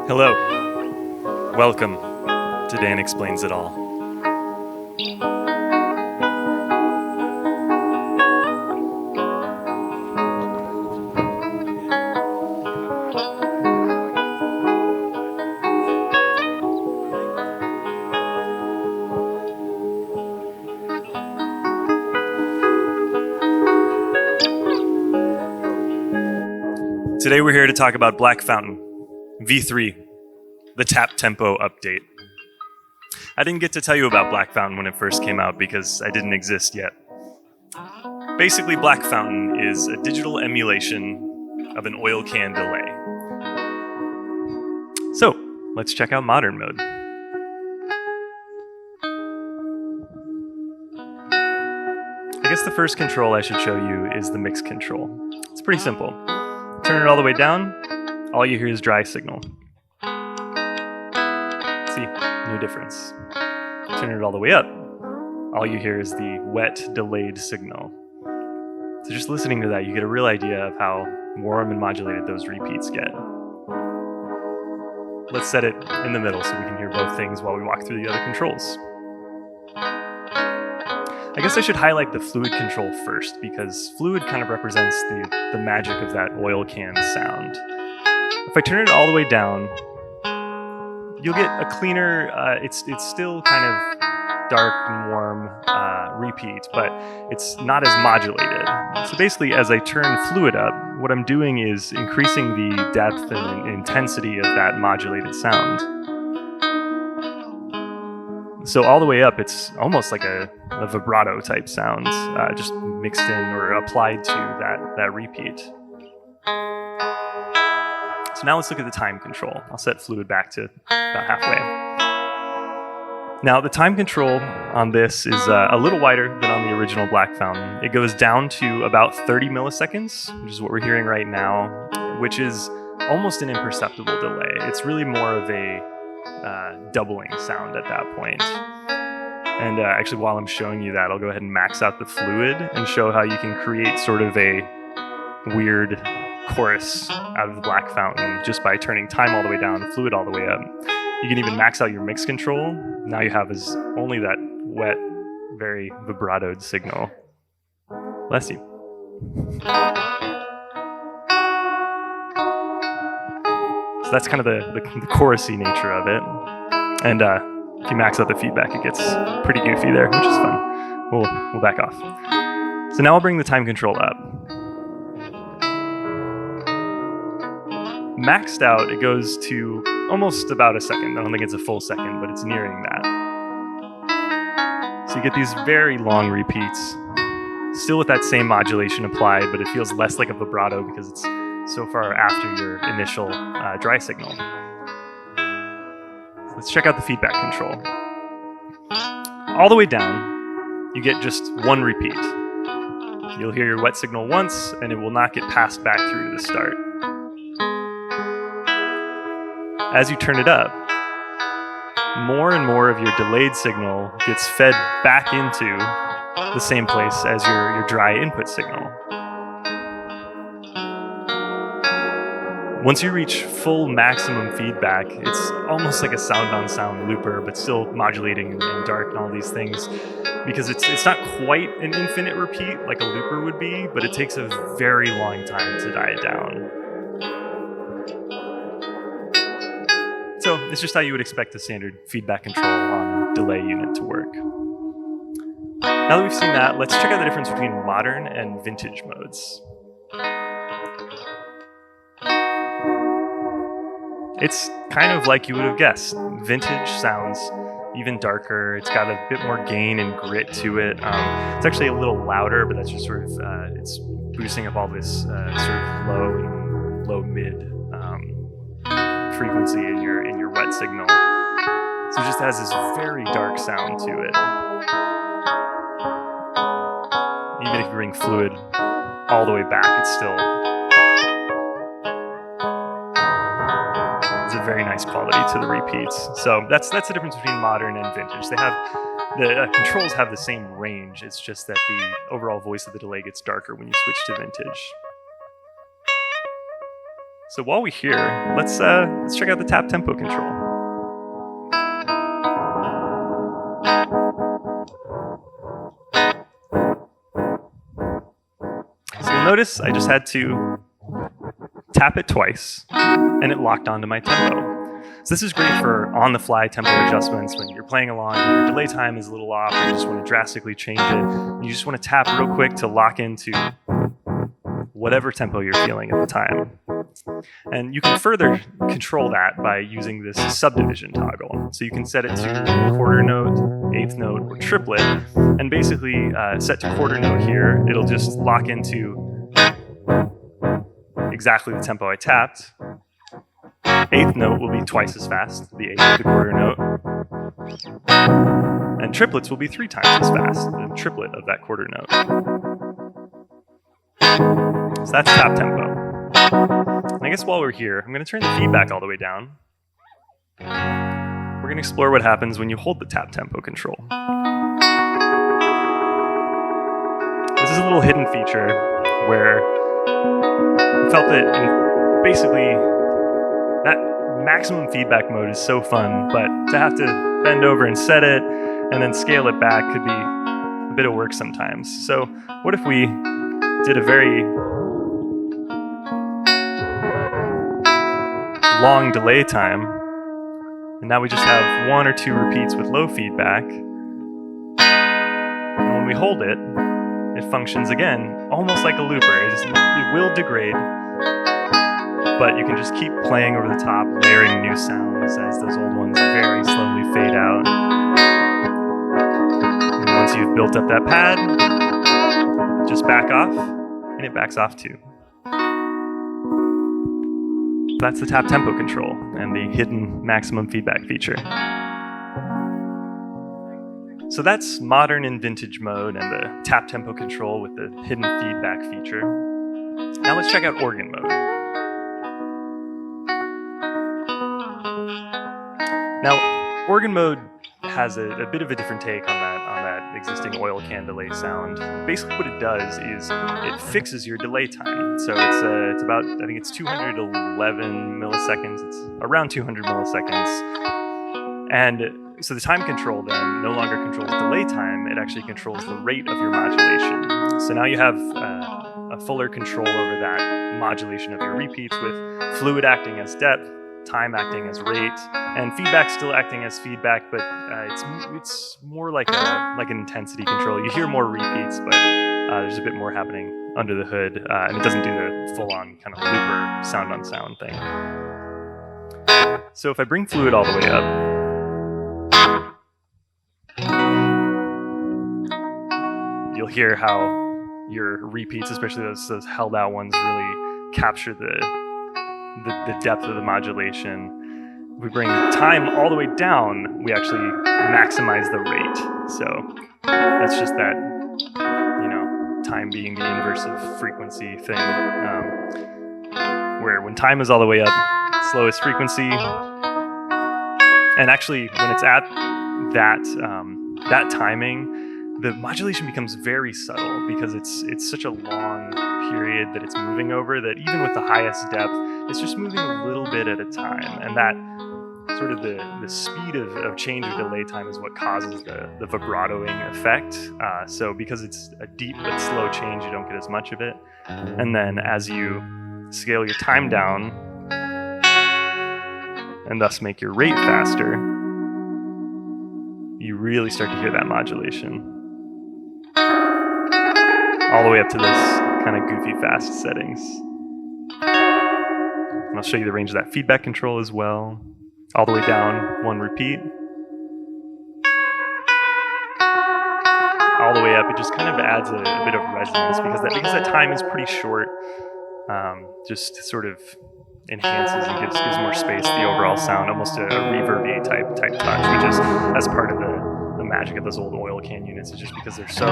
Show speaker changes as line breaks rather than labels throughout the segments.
Hello. Welcome to Dan Explains It All. Today we're here to talk about Black Fountain, V3, the tap tempo update. I didn't get to tell you about Black Fountain when it first came out because I didn't exist yet. Basically, Black Fountain is a digital emulation of an oil can delay. So, let's check out modern mode. I guess the first control I should show you is the mix control. It's pretty simple. Turn it all the way down, all you hear is dry signal. See, no difference. Turn it all the way up, all you hear is the wet, delayed signal. So just listening to that, you get a real idea of how warm and modulated those repeats get. Let's set it in the middle so we can hear both things while we walk through the other controls. I guess I should highlight the fluid control first, because fluid kind of represents the magic of that oil can sound. If I turn it all the way down, you'll get a cleaner, it's still kind of dark and warm repeat, but it's not as modulated. So basically, as I turn fluid up, what I'm doing is increasing the depth and intensity of that modulated sound. So all the way up, it's almost like a vibrato type sound, just mixed in or applied to that repeat. So now let's look at the time control. I'll set fluid back to about halfway. Now the time control on this is a little wider than on the original Black Fountain. It goes down to about 30 milliseconds, which is what we're hearing right now, which is almost an imperceptible delay. It's really more of a doubling sound at that point. And actually, while I'm showing you that, I'll go ahead and max out the fluid and show how you can create sort of a weird chorus out of the Black Fountain just by turning time all the way down, fluid all the way up. You can even max out your mix control. Now you have is only that wet, very vibratoed signal. Bless you. So that's kind of the chorusy nature of it. And if you max out the feedback, it gets pretty goofy there, which is fun. We'll back off. So now I'll bring the time control up. Maxed out, it goes to almost about a second. I don't think it's a full second, but it's nearing that. So you get these very long repeats, still with that same modulation applied, but it feels less like a vibrato because it's so far after your initial dry signal. Let's check out the feedback control. All the way down, you get just one repeat. You'll hear your wet signal once, and it will not get passed back through to the start. As you turn it up, more and more of your delayed signal gets fed back into the same place as your dry input signal. Once you reach full maximum feedback, it's almost like a sound-on-sound looper, but still modulating and dark and all these things, because it's not quite an infinite repeat like a looper would be, but it takes a very long time to die down. So it's just how you would expect a standard feedback control on a delay unit to work. Now that we've seen that, let's check out the difference between modern and vintage modes. It's kind of like you would have guessed. Vintage sounds even darker. It's got a bit more gain and grit to it. It's actually a little louder, but that's just sort of, it's boosting up all this sort of low mid frequency in your wet signal. So it just has this very dark sound to it. Even if you bring fluid all the way back, it's still very nice quality to the repeats. So that's the difference between modern and vintage. They have the controls have the same range. It's just that the overall voice of the delay gets darker when you switch to vintage. So while we're here, let's check out the tap tempo control. So you'll notice I just had to tap it twice, and it locked onto my tempo. So this is great for on-the-fly tempo adjustments when you're playing along and your delay time is a little off, and you just want to drastically change it. You just want to tap real quick to lock into whatever tempo you're feeling at the time. And you can further control that by using this subdivision toggle. So you can set it to quarter note, eighth note, or triplet, and basically set to quarter note here. It'll just lock into exactly the tempo I tapped. Eighth note will be twice as fast, the eighth of the quarter note. And triplets will be 3 times as fast, the triplet of that quarter note. So that's tap tempo. And I guess while we're here, I'm going to turn the feedback all the way down. We're going to explore what happens when you hold the tap tempo control. This is a little hidden feature where I felt that basically that maximum feedback mode is so fun, but to have to bend over and set it and then scale it back could be a bit of work sometimes. So what if we did a very long delay time, and now we just have 1 or 2 repeats with low feedback, and when we hold it, it functions again almost like a looper. It will degrade, but you can just keep playing over the top, layering new sounds as those old ones very slowly fade out. And once you've built up that pad, just back off, and it backs off too. That's the tap tempo control and the hidden maximum feedback feature. So that's modern and vintage mode and the tap tempo control with the hidden feedback feature. Now let's check out organ mode. Now, organ mode has a bit of a different take on that existing oil can delay sound. Basically what it does is it fixes your delay time. So it's about, I think it's 211 milliseconds. It's around 200 milliseconds. And so the time control then no longer controls delay time, it actually controls the rate of your modulation. So now you have a fuller control over that modulation of your repeats with fluid acting as depth, time acting as rate, and feedback still acting as feedback, but it's more like an intensity control. You hear more repeats, but there's a bit more happening under the hood, and it doesn't do the full-on kind of looper sound-on-sound thing. So if I bring fluid all the way up, you'll hear how your repeats, especially those held out ones, really capture the depth of the modulation. If we bring time all the way down, we actually maximize the rate. So that's just that, time being the inverse of frequency thing. Where when time is all the way up, slowest frequency, and actually when it's at that timing, the modulation becomes very subtle because it's such a long period that it's moving over that even with the highest depth, it's just moving a little bit at a time. And that sort of the speed of change or delay time is what causes the vibratoing effect. So because it's a deep but slow change, you don't get as much of it. And then as you scale your time down and thus make your rate faster, you really start to hear that modulation. All the way up to this kind of goofy fast settings. And I'll show you the range of that feedback control as well. All the way down, 1 repeat. All the way up, it just kind of adds a bit of resonance because that time is pretty short. Just sort of enhances and gives more space to the overall sound, almost a reverb type touch, which is as part of the magic of those old oil can units. Is just because they're so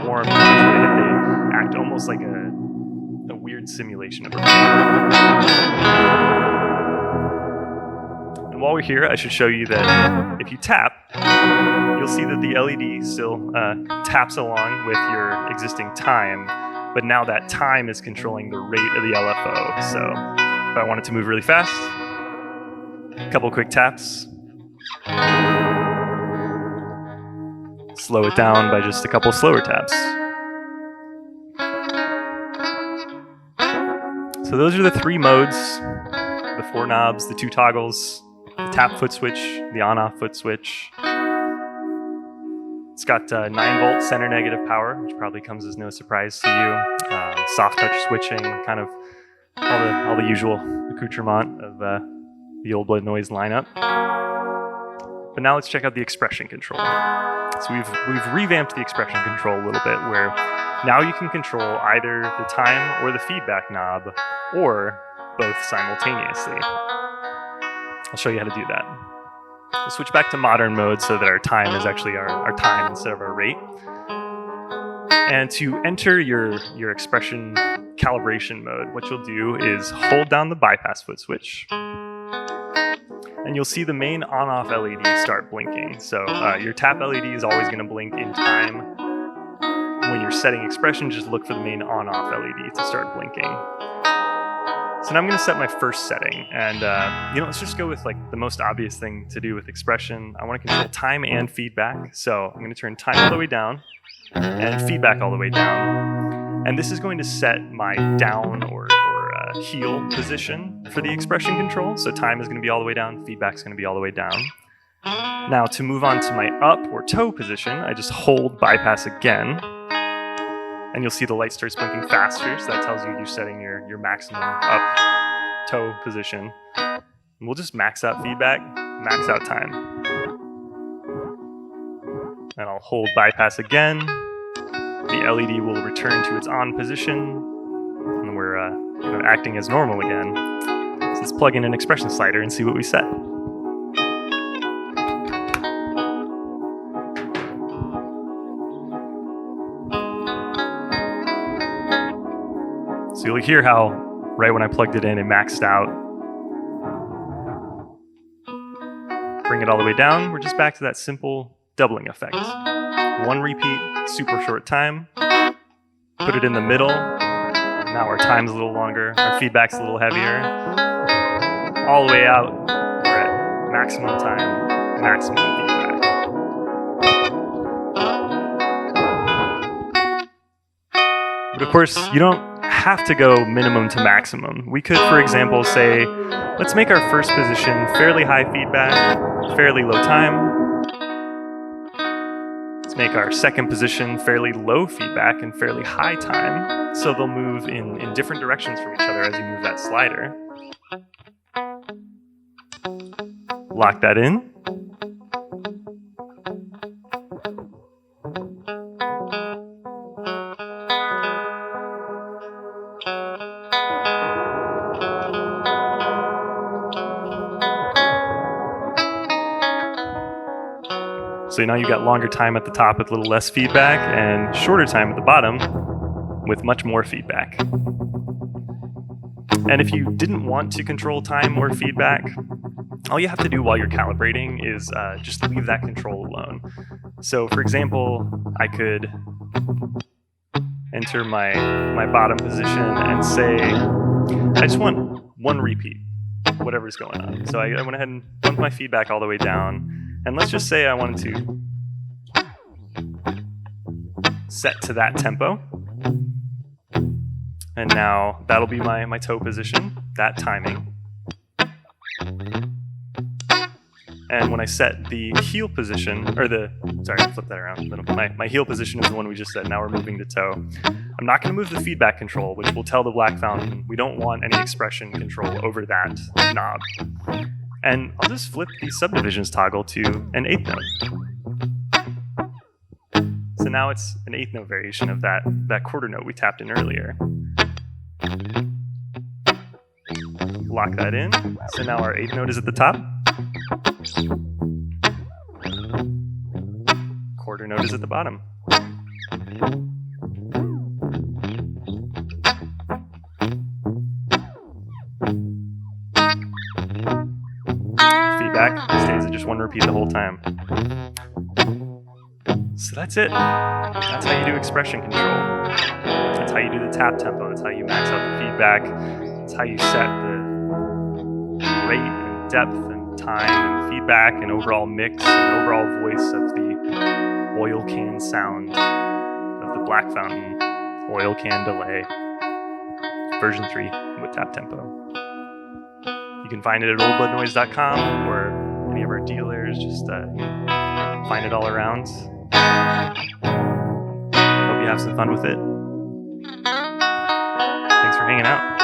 warm and modulated, they act almost like a weird simulation of a reverb. And while we're here, I should show you that if you tap, you'll see that the LED still taps along with your existing time, but now that time is controlling the rate of the LFO. So if I want it to move really fast, a couple quick taps. Slow it down by just a couple slower taps. So those are the 3 modes, the 4 knobs, the 2 toggles, the tap foot switch, the on-off foot switch. It's got 9-volt center negative power, which probably comes as no surprise to you. Soft touch switching, kind of all the usual accoutrement of the old blood noise lineup. But now let's check out the expression control. So we've revamped the expression control a little bit, where now you can control either the time or the feedback knob, or both simultaneously. I'll show you how to do that. We'll switch back to modern mode so that our time is actually our time instead of our rate. And to enter your expression calibration mode, what you'll do is hold down the bypass foot switch, and you'll see the main on-off LED start blinking. So your tap LED is always going to blink in time. When you're setting expression, just look for the main on-off LED to start blinking. So now I'm going to set my first setting, and let's just go with like the most obvious thing to do with expression. I want to control time and feedback. So I'm going to turn time all the way down and feedback all the way down. And this is going to set my down or heel position for the expression control. So time is going to be all the way down, feedback is going to be all the way down. Now to move on to my up or toe position, I just hold bypass again, and you'll see the light starts blinking faster, so that tells you you're setting your maximum up toe position. And we'll just max out feedback, max out time. And I'll hold bypass again. The LED will return to its on position, and we're acting as normal again. So let's plug in an expression slider and see what we set. So you'll hear how right when I plugged it in, it maxed out. Bring it all the way down. We're just back to that simple doubling effect. 1 repeat, super short time. Put it in the middle. Now our time's a little longer, our feedback's a little heavier. All the way out, we're at maximum time, maximum feedback. But of course, you don't have to go minimum to maximum. We could, for example, say, let's make our first position fairly high feedback, fairly low time. Let's make our second position fairly low feedback and fairly high time. So they'll move in different directions from each other as you move that slider. Lock that in. So now you've got longer time at the top with a little less feedback, and shorter time at the bottom with much more feedback. And if you didn't want to control time or feedback, all you have to do while you're calibrating is just leave that control alone. So for example, I could enter my bottom position and say, I just want 1 repeat, whatever's going on. So I went ahead and bumped my feedback all the way down. And let's just say I wanted to set to that tempo. And now that'll be my toe position, that timing. And when I set the heel position, flip that around. My heel position is the one we just set. Now we're moving to toe. I'm not going to move the feedback control, which will tell the black fountain we don't want any expression control over that knob. And I'll just flip the subdivisions toggle to an 8th note. So now it's an 8th note variation of that quarter note we tapped in earlier. Lock that in. So now our 8th note is at the top. Quarter note is at the bottom. feedback stays at just one repeat the whole time. So that's it. That's how you do expression control. That's how you do the tap tempo. That's how you max out the feedback. That's how you set the rate and depth and time and feedback and overall mix and overall voice of the oil can sound of the Black Fountain oil can delay version 3 with tap tempo. You can find it at oldbloodnoise.com or any of our dealers. Just find it all around. Hope you have some fun with it. Thanks for hanging out.